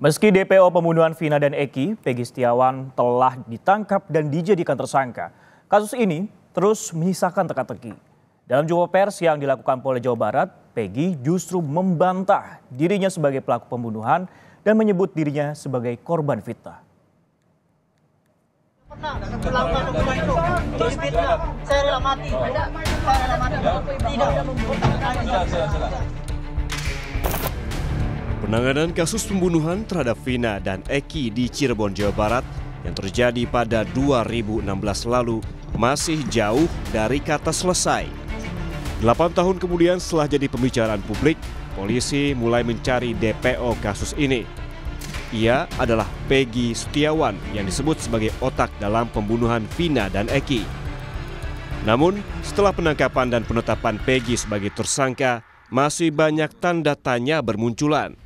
Meski DPO pembunuhan Vina dan Eki, Peggy Setiawan telah ditangkap dan dijadikan tersangka. Kasus ini terus menyisakan teka-teki. Dalam jumpa pers yang dilakukan Polda Jawa Barat, Peggy justru membantah dirinya sebagai pelaku pembunuhan dan menyebut dirinya sebagai korban fitnah. Saya rela mati. Penanganan kasus pembunuhan terhadap Vina dan Eki di Cirebon, Jawa Barat yang terjadi pada 2016 lalu masih jauh dari kata selesai. 8 tahun kemudian setelah jadi pembicaraan publik, polisi mulai mencari DPO kasus ini. Ia adalah Peggy Setiawan yang disebut sebagai otak dalam pembunuhan Vina dan Eki. Namun, setelah penangkapan dan penetapan Peggy sebagai tersangka, masih banyak tanda tanya bermunculan.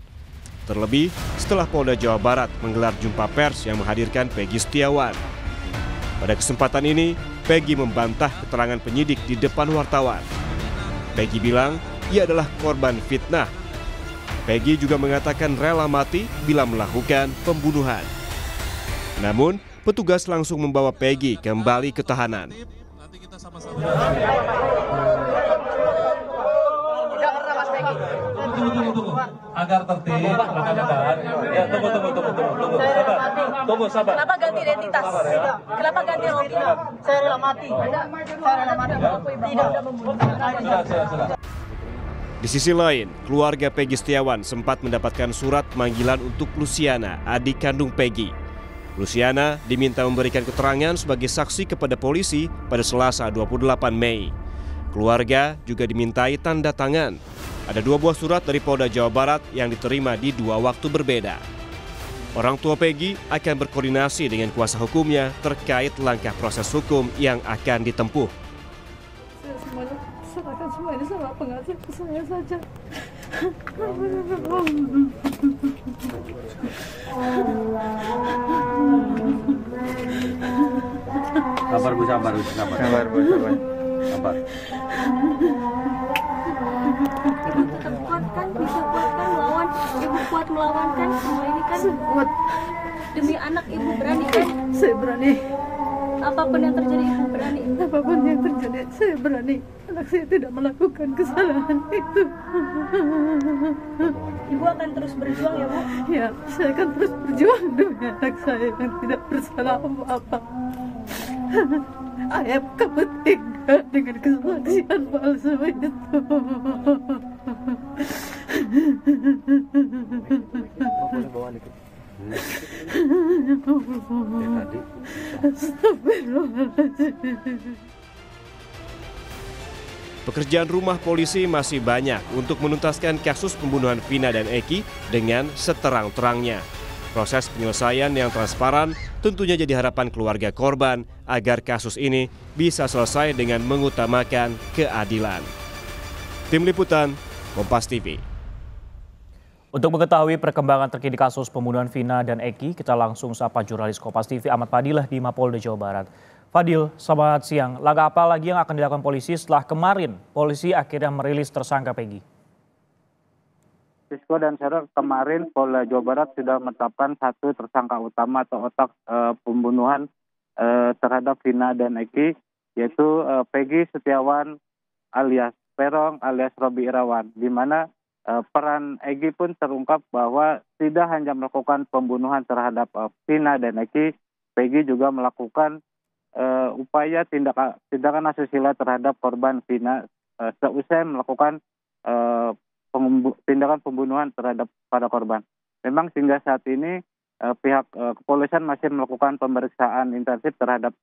Terlebih setelah Polda Jawa Barat menggelar jumpa pers yang menghadirkan Peggy Setiawan. Pada kesempatan ini, Peggy membantah keterangan penyidik di depan wartawan. Peggy bilang ia adalah korban fitnah. Peggy juga mengatakan rela mati bila melakukan pembunuhan. Namun, petugas langsung membawa Peggy kembali ke tahanan. Tunggu. Agar tertib, rekan-rekan. Ya, tunggu, sabar. Kenapa ganti identitas? Kenapa ganti rompi? Saya rela mati. Tidak. Di sisi lain, keluarga Peggy Setiawan sempat mendapatkan surat panggilan untuk Luciana, adik kandung Peggy. Luciana diminta memberikan keterangan sebagai saksi kepada polisi pada Selasa 28 Mei. Keluarga juga dimintai tanda tangan. Ada 2 buah surat dari Polda Jawa Barat yang diterima di 2 waktu berbeda. Orang tua Peggy akan berkoordinasi dengan kuasa hukumnya terkait langkah proses hukum yang akan ditempuh. Saya serahkan semua ini sama pengasih saya saja. Sabar Bu. Sabar. Ibu tetap kuat kan, bisa kuat kan melawan. Ibu kuat melawan kan, semua ini kan kuat. Demi anak ibu berani kan? Saya berani. Apapun yang terjadi ibu berani. Apapun yang terjadi saya berani. Anak saya tidak melakukan kesalahan itu. Ibu akan terus berjuang ya, Bu? Ya, saya akan terus berjuang demi anak saya yang tidak bersalah apa-apa. Ayah, kamu tega dengan kesaksian palsu itu. Pekerjaan rumah polisi masih banyak untuk menuntaskan kasus pembunuhan Vina dan Eki dengan seterang-terangnya. Proses penyelesaian yang transparan tentunya jadi harapan keluarga korban agar kasus ini bisa selesai dengan mengutamakan keadilan. Tim Liputan, Kompas TV. Untuk mengetahui perkembangan terkini kasus pembunuhan Vina dan Eki, kita langsung sapa jurnalis Kompas TV Ahmad Fadilah di Mapolda Jawa Barat. Fadil, selamat siang. Langkah apa lagi yang akan dilakukan polisi setelah kemarin polisi akhirnya merilis tersangka Peggy? Sisko dan Sarah, kemarin Polda Jawa Barat sudah menetapkan 1 tersangka utama atau otak pembunuhan terhadap Vina dan Eki, yaitu Peggy Setiawan alias Perong alias Robi Irawan, di mana peran Egi pun terungkap bahwa tidak hanya melakukan pembunuhan terhadap Vina dan Eki, Peggy juga melakukan upaya tindakan asusila terhadap korban Vina seusai melakukan tindakan pembunuhan terhadap para korban. Memang hingga saat ini pihak kepolisian masih melakukan pemeriksaan intensif terhadap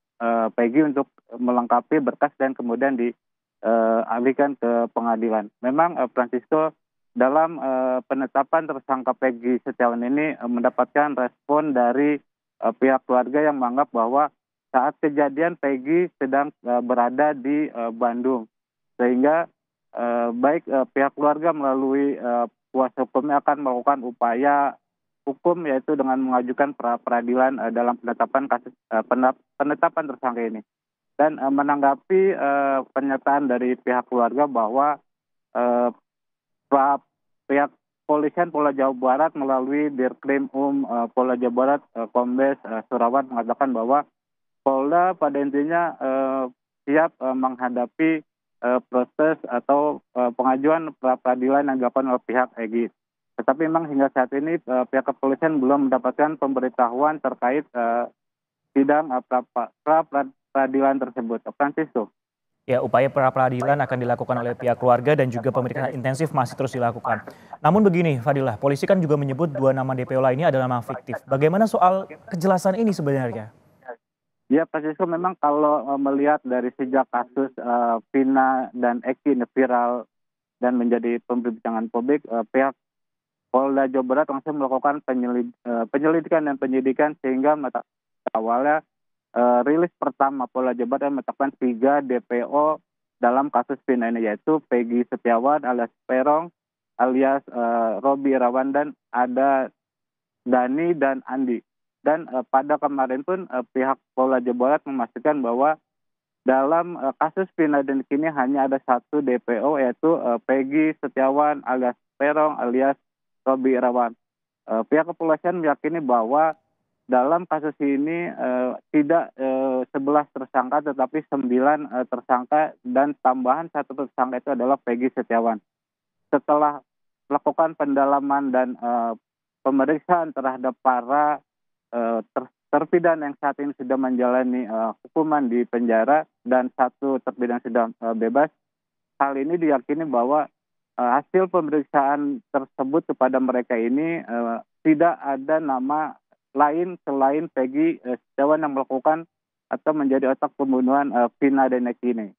Peggy untuk melengkapi berkas dan kemudian dialihkan ke pengadilan. Memang Francisco dalam penetapan tersangka Peggy Setiawan ini mendapatkan respon dari pihak keluarga yang menganggap bahwa saat kejadian Peggy sedang berada di Bandung, sehingga baik pihak keluarga melalui kuasa hukumnya akan melakukan upaya hukum, yaitu dengan mengajukan peradilan dalam penetapan tersangka ini. Dan menanggapi pernyataan dari pihak keluarga bahwa pihak Kepolisian Polda Jawa Barat melalui Dirkrim Polda Jawa Barat Kombes Surawan mengatakan bahwa Polda pada intinya siap menghadapi proses atau pengajuan pra peradilan yang dilakukan oleh pihak Egy. Tetapi memang hingga saat ini pihak kepolisian belum mendapatkan pemberitahuan terkait sidang pra peradilan tersebut. Francisco. Ya, upaya pra peradilan akan dilakukan oleh pihak keluarga dan juga pemeriksaan intensif masih terus dilakukan. Namun begini, Fadilah, polisi kan juga menyebut 2 nama DPO lainnya adalah nama fiktif. Bagaimana soal kejelasan ini sebenarnya? Ya, Francisco, memang kalau melihat dari sejak kasus Vina dan Eki ini viral dan menjadi pembicaraan publik, pihak Polda Jawa Barat langsung melakukan penyelidikan dan penyidikan sehingga awalnya rilis pertama Polda Jawa Barat menetapkan 3 DPO dalam kasus Vina ini, yaitu Peggy Setiawan alias Perong alias Robi Irawan, dan ada Dani dan Andi. Dan pada kemarin pun pihak Polda Jawa Barat memastikan bahwa dalam kasus Vina dan Eki ini hanya ada 1 DPO, yaitu Peggy Setiawan alias Perong alias Robi Irawan. Pihak kepolisian meyakini bahwa dalam kasus ini tidak 11 tersangka tetapi 9 tersangka, dan tambahan 1 tersangka itu adalah Peggy Setiawan. Setelah melakukan pendalaman dan pemeriksaan terhadap para terpidana yang saat ini sudah menjalani hukuman di penjara dan 1 terpidana sudah bebas, hal ini diyakini bahwa hasil pemeriksaan tersebut kepada mereka ini tidak ada nama lain selain Peggy Setiawan yang melakukan atau menjadi otak pembunuhan Vina dan Eki ini.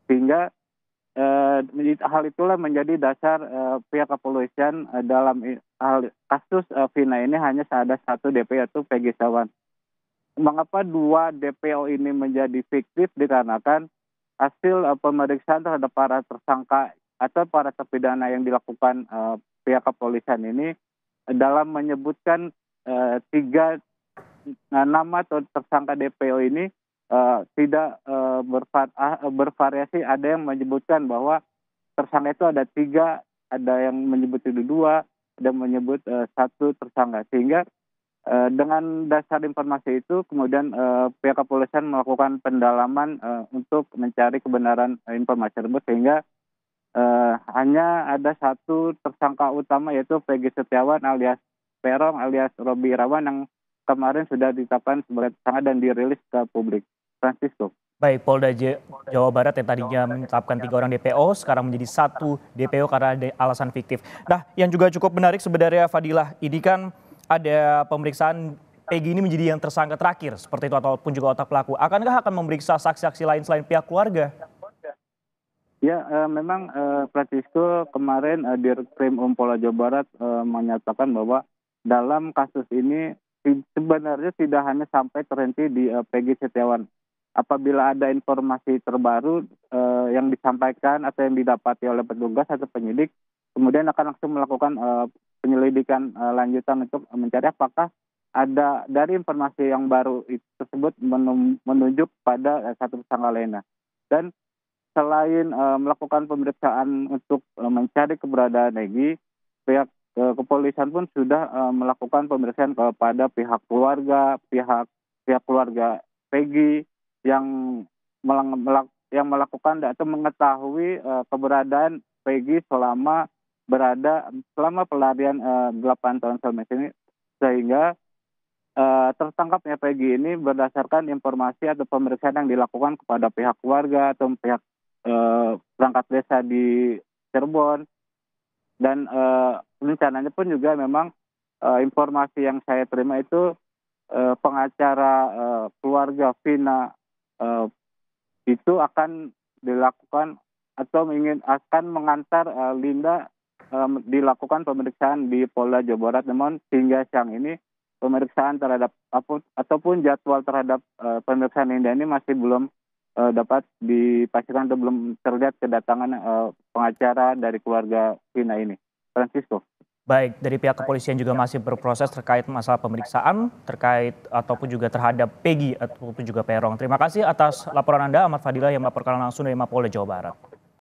Sehingga hal itulah menjadi dasar pihak kepolisian dalam kasus Vina ini hanya ada 1 DPO, yaitu Peggy Setiawan. Mengapa 2 DPO ini menjadi fiktif? Dikarenakan hasil pemeriksaan terhadap para tersangka atau para terpidana yang dilakukan pihak kepolisian ini dalam menyebutkan 3 nama atau tersangka DPO ini tidak bervariasi. Ada yang menyebutkan bahwa tersangka itu ada 3, ada yang menyebut itu 2, ada yang menyebut 1 tersangka. Sehingga dengan dasar informasi itu kemudian pihak kepolisian melakukan pendalaman untuk mencari kebenaran informasi tersebut, sehingga hanya ada 1 tersangka utama, yaitu Peggy Setiawan alias Perong alias Robi Irawan yang kemarin sudah ditetapkan sebagai tersangka dan dirilis ke publik. Francisco. Baik, Polda Jawa Barat yang tadinya menetapkan 3 orang DPO sekarang menjadi 1 DPO karena ada alasan fiktif. Nah, yang juga cukup menarik sebenarnya, Fadilah, ini kan ada pemeriksaan Peggy ini menjadi yang tersangka terakhir seperti itu ataupun juga otak pelaku. Akankah akan memeriksa saksi-saksi lain selain pihak keluarga? Ya, memang Francisco, kemarin Dirkrim Polda Jawa Barat menyatakan bahwa dalam kasus ini sebenarnya tidak hanya sampai terhenti di Peggy Setiawan. Apabila ada informasi terbaru yang disampaikan atau yang didapati oleh petugas atau penyidik, kemudian akan langsung melakukan penyelidikan lanjutan untuk mencari apakah ada dari informasi yang baru tersebut menunjuk pada 1 tersangka lainnya. Dan selain melakukan pemeriksaan untuk mencari keberadaan Egy, pihak kepolisian pun sudah melakukan pemeriksaan kepada pihak keluarga Peggy yang melakukan atau mengetahui keberadaan Peggy selama pelarian 8 tahun selama ini, sehingga tertangkapnya Peggy ini berdasarkan informasi atau pemeriksaan yang dilakukan kepada pihak keluarga atau pihak perangkat desa di Cirebon. Dan rencananya pun juga memang informasi yang saya terima itu pengacara keluarga Vina itu akan dilakukan atau akan mengantar Linda dilakukan pemeriksaan di Polda Jawa Barat. Namun hingga siang ini pemeriksaan terhadap ataupun jadwal terhadap pemeriksaan Linda ini masih belum dapat dipastikan atau belum terlihat kedatangan pengacara dari keluarga Vina ini. Francisco. Baik, dari pihak kepolisian juga masih berproses terkait masalah pemeriksaan terkait ataupun juga terhadap Peggy ataupun juga Perong. Terima kasih atas laporan Anda, Ahmad Fadilah, yang melaporkan langsung dari Mapolda Jawa Barat.